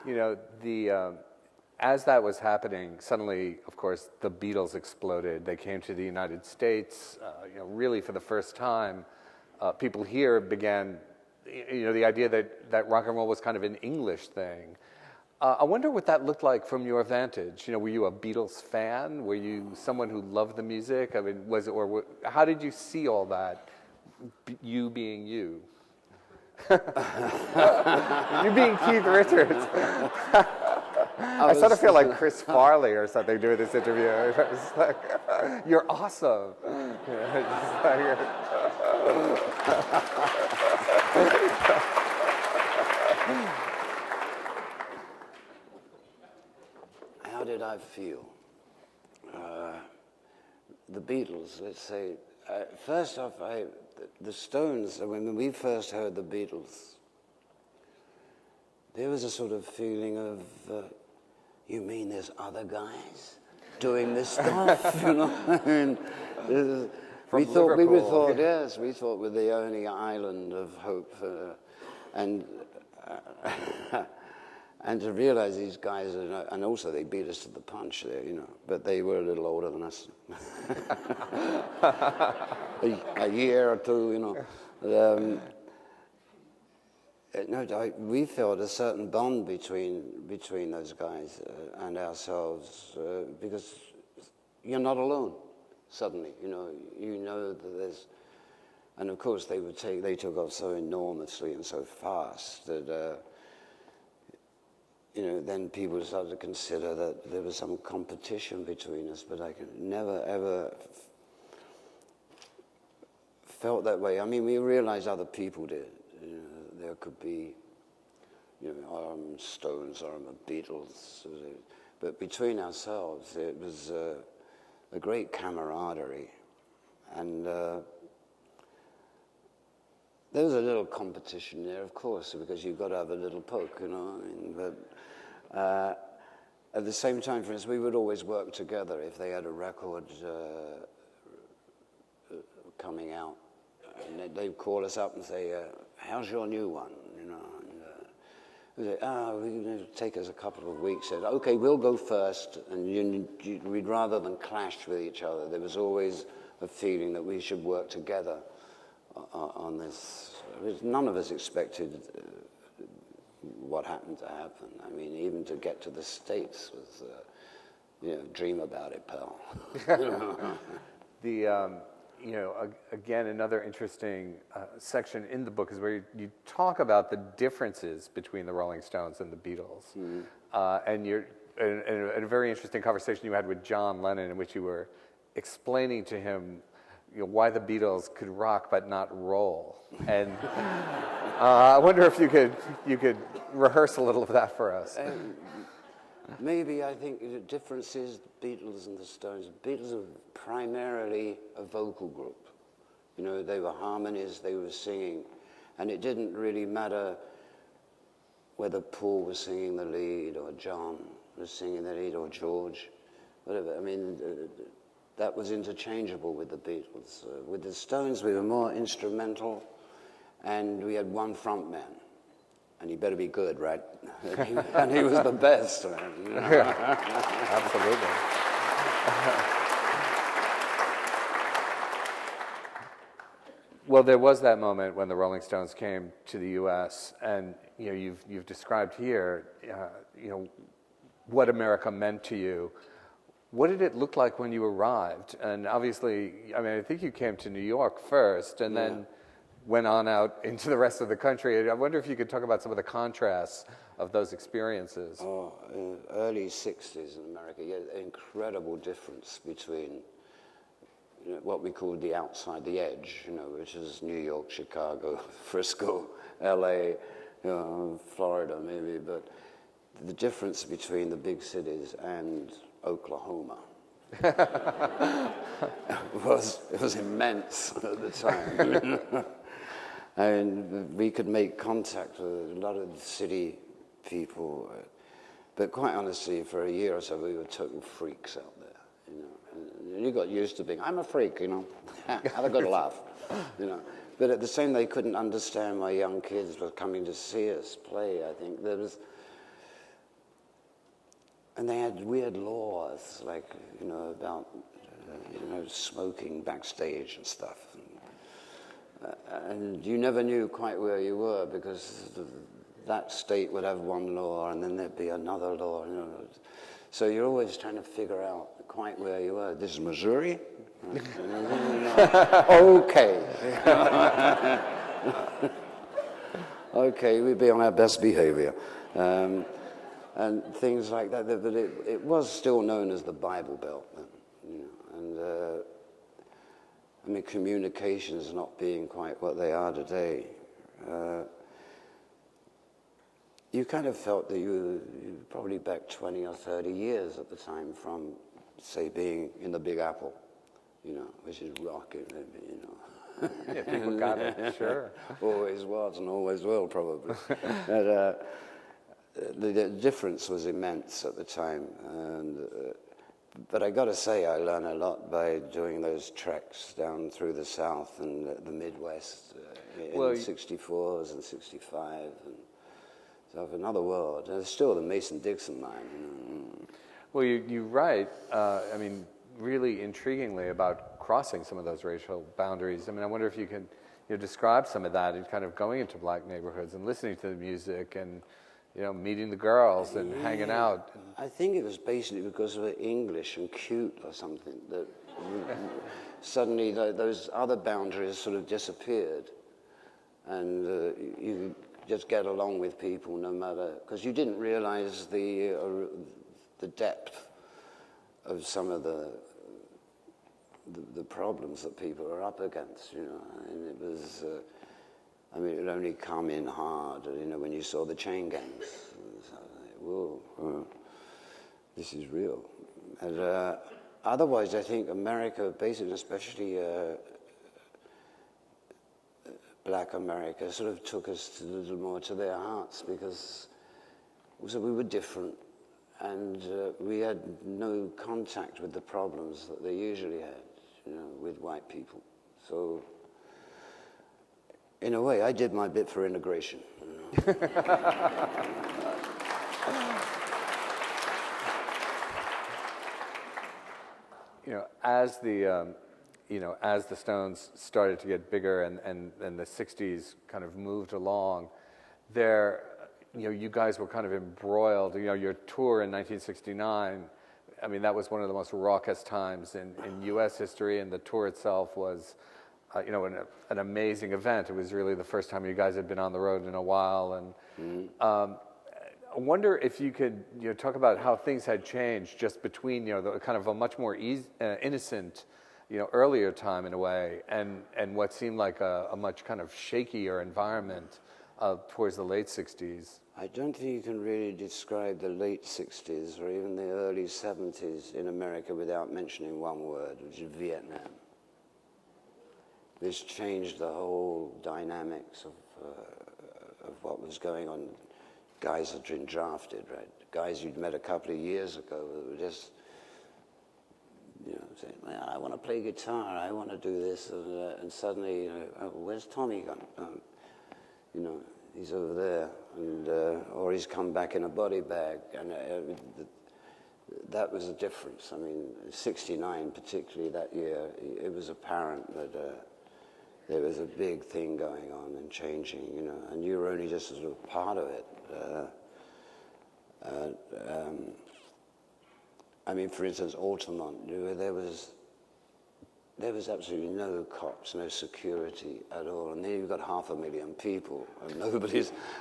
You know, as that was happening, suddenly, of course, the Beatles exploded. They came to the United States, really for the first time. People here began, the idea that rock and roll was kind of an English thing. I wonder what that looked like from your vantage. Were you a Beatles fan? Were you someone who loved the music? I mean, how did you see all that? You being you. You being Keith Richards. I sort of feel like Chris Farley or something doing this interview. It's like, you're awesome. How did I feel? The Beatles, let's say. First off, the Stones, when we first heard the Beatles, there was a sort of feeling of, you mean there's other guys doing this stuff? I mean, we thought we're the only island of hope, and to realize these guys, and also they beat us to the punch there, but they were a little older than us. a year or two, we felt a certain bond between those guys and ourselves, because you're not alone suddenly, you know that there's, and of course they took off so enormously and so fast that, then people started to consider that there was some competition between us, but I never, ever felt that way. I mean, we realized other people did. There could be, I'm Stones or I'm a Beatles. But between ourselves, it was a great camaraderie. And there was a little competition there, of course, because you've got to have a little poke, but at the same time, for instance, we would always work together if they had a record coming out. And they'd call us up and say, how's your new one? We'd say, it'll take us a couple of weeks. Said, okay, we'll go first. And we'd rather than clash with each other, there was always a feeling that we should work together on this. None of us expected what happened to happen. I mean, even to get to the States was, dream about it, pal. Again, another interesting section in the book is where you talk about the differences between the Rolling Stones and the Beatles. Mm-hmm. And you're in a very interesting conversation you had with John Lennon, in which you were explaining to him why the Beatles could rock but not roll. And I wonder if you could rehearse a little of that for us. Maybe I think the difference is the Beatles and the Stones. The Beatles are primarily a vocal group. They were harmonies, they were singing. And it didn't really matter whether Paul was singing the lead or John was singing the lead or George, whatever. I mean, that was interchangeable with the Beatles. With the Stones, we were more instrumental, and we had one front man. And he better be good, right? And he was the best. Absolutely. Well, there was that moment when the Rolling Stones came to the U.S., and you've described here, what America meant to you. What did it look like when you arrived? And obviously, I think you came to New York first, and then went on out into the rest of the country. I wonder if you could talk about some of the contrasts of those experiences. Oh, early 60s in America, incredible difference between what we called the outside the edge, which is New York, Chicago, Frisco, LA, Florida maybe, but the difference between the big cities and Oklahoma it was immense at the time. And we could make contact with a lot of city people. But quite honestly, for a year or so, we were total freaks out there, And you got used to being, I'm a freak, Have a good laugh, But at the same, they couldn't understand why young kids were coming to see us play. I think there was And they had weird laws, like, about, smoking backstage and stuff. And you never knew quite where you were, because that state would have one law, and then there'd be another law. So you're always trying to figure out quite where you were. This is Missouri? Okay. Okay, we'd be on our best behavior. And things like that. But it was still known as the Bible Belt. And I mean, communications not being quite what they are today. You kind of felt that you were probably back 20 or 30 years at the time from, say, being in the Big Apple, which is rocking, Yeah, people got it, sure. Always was and always will, probably. But, the difference was immense at the time. But I got to say, I learned a lot by doing those treks down through the South and the Midwest in the 64s and 65. And so another world. And it's still the Mason-Dixon line. Well, you write, I mean, really intriguingly about crossing some of those racial boundaries. I mean, I wonder if you can describe some of that and kind of going into black neighborhoods and listening to the music and meeting the girls and hanging out. I think it was basically because of English and cute or something that suddenly those other boundaries sort of disappeared, and you just get along with people no matter, because you didn't realize the depth of some of the problems that people are up against, and it was. I mean, it would only come in hard, when you saw the chain gangs. So, whoa, this is real. And otherwise, I think America, basically, especially Black America, sort of took us a little more to their hearts, because we were different, and we had no contact with the problems that they usually had, with white people. So, in a way, I did my bit for integration. As the Stones started to get bigger and the '60s kind of moved along, you guys were kind of embroiled. Your tour in 1969. I mean, that was one of the most raucous times in U.S. history, and the tour itself was. An amazing event. It was really the first time you guys had been on the road in a while, and I wonder if you could talk about how things had changed just between the kind of a much more innocent earlier time in a way, and what seemed like a much kind of shakier environment towards the late '60s. I don't think you can really describe the late '60s or even the early '70s in America without mentioning one word, which is Vietnam. This changed the whole dynamics of what was going on. Guys had been drafted, right? Guys you'd met a couple of years ago that were just, saying, "Man, I want to play guitar. I want to do this," and suddenly, where's Tommy gone? He's over there, and or he's come back in a body bag, and that was a difference. I mean, '69 particularly that year, it was apparent that. There was a big thing going on and changing, and you were only just sort of part of it. I mean, for instance, Altamont, there was absolutely no cops, no security at all, and then you've got 500,000 people,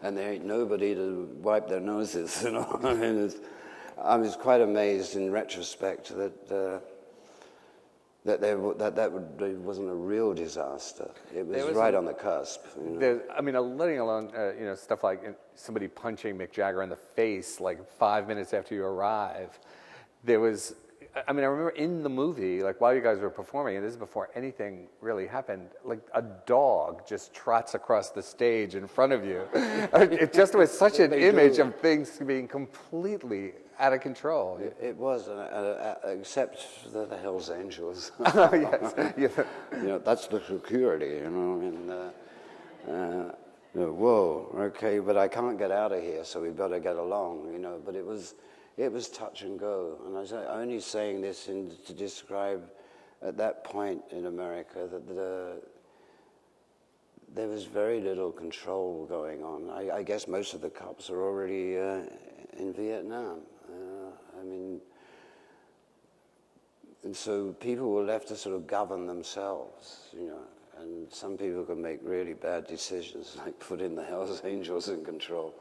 and there ain't nobody to wipe their noses, I was quite amazed in retrospect that. That wasn't a real disaster. It was right on the cusp. I mean, letting alone stuff like somebody punching Mick Jagger in the face like 5 minutes after you arrive. There was, I mean, I remember in the movie, like while you guys were performing, and this is before anything really happened, like a dog just trots across the stage in front of you. It just was such an image of things being completely out of control. It was, except for the Hells Angels. Yes. Yeah. That's the security, whoa, okay, but I can't get out of here, so we've got to get along, but it was it was touch and go. And I was only saying this to describe at that point in America that there was very little control going on. I guess most of the cops are already in Vietnam. I mean, and so people were left to sort of govern themselves, you know. And some people could make really bad decisions, like putting the Hells Angels in control.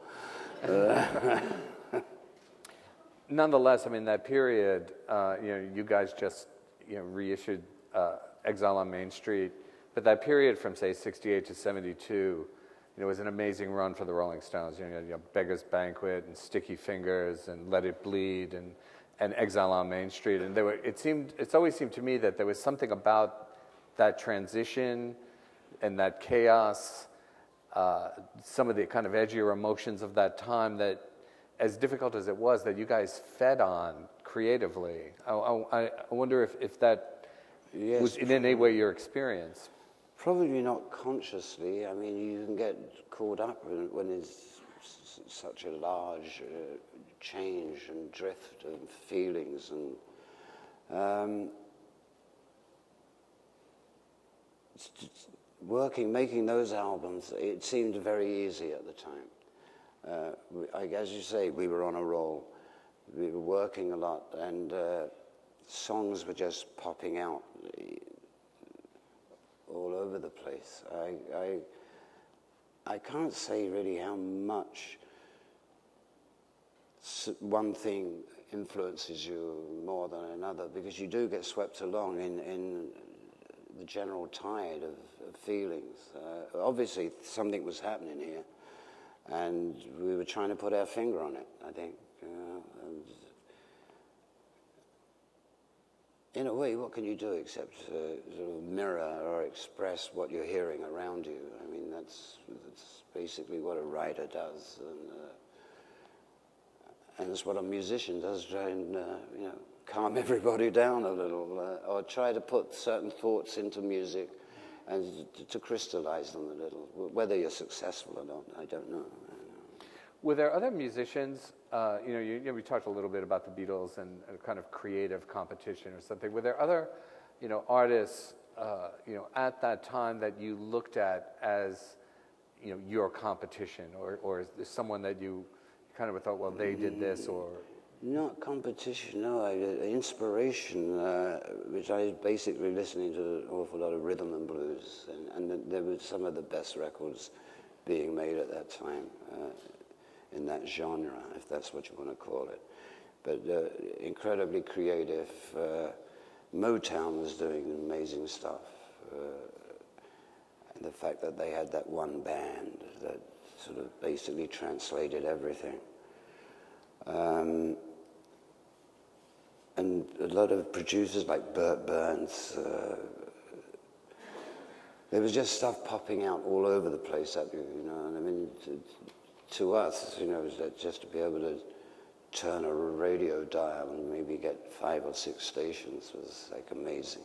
Nonetheless, I mean, that period, you guys just, reissued Exile on Main Street, but that period from, say, 68 to 72, was an amazing run for the Rolling Stones. You know, Beggar's Banquet and Sticky Fingers and Let It Bleed and Exile on Main Street. And it's always seemed to me that there was something about that transition and that chaos, some of the kind of edgier emotions of that time that, as difficult as it was, that you guys fed on creatively. I wonder if that was in any way your experience. Probably not consciously. I mean, you can get caught up when it's such a large change and drift of feelings. And making those albums, it seemed very easy at the time. As you say, we were on a roll. We were working a lot, and songs were just popping out all over the place. I can't say really how much one thing influences you more than another, because you do get swept along in the general tide of feelings. Obviously, something was happening here, and we were trying to put our finger on it, I think. And in a way, what can you do except sort of mirror or express what you're hearing around you? I mean, that's basically what a writer does, and it's what a musician does, try and calm everybody down a little, or try to put certain thoughts into music and to crystallize them a little. Whether you're successful or not, I don't know. Were there other musicians, we talked a little bit about the Beatles and a kind of creative competition or something. Were there other, artists, at that time that you looked at as, your competition, or is there someone that you kind of thought, well, they did this, or? Not competition, no. Inspiration, which I was basically listening to an awful lot of rhythm and blues, and there were some of the best records being made at that time in that genre, if that's what you want to call it. But incredibly creative. Motown was doing amazing stuff. And the fact that they had that one band that sort of basically translated everything. And a lot of producers like Burt Burns, there was just stuff popping out all over the place, and I mean, to us, just to be able to turn a radio dial and maybe get 5 or 6 stations was like amazing,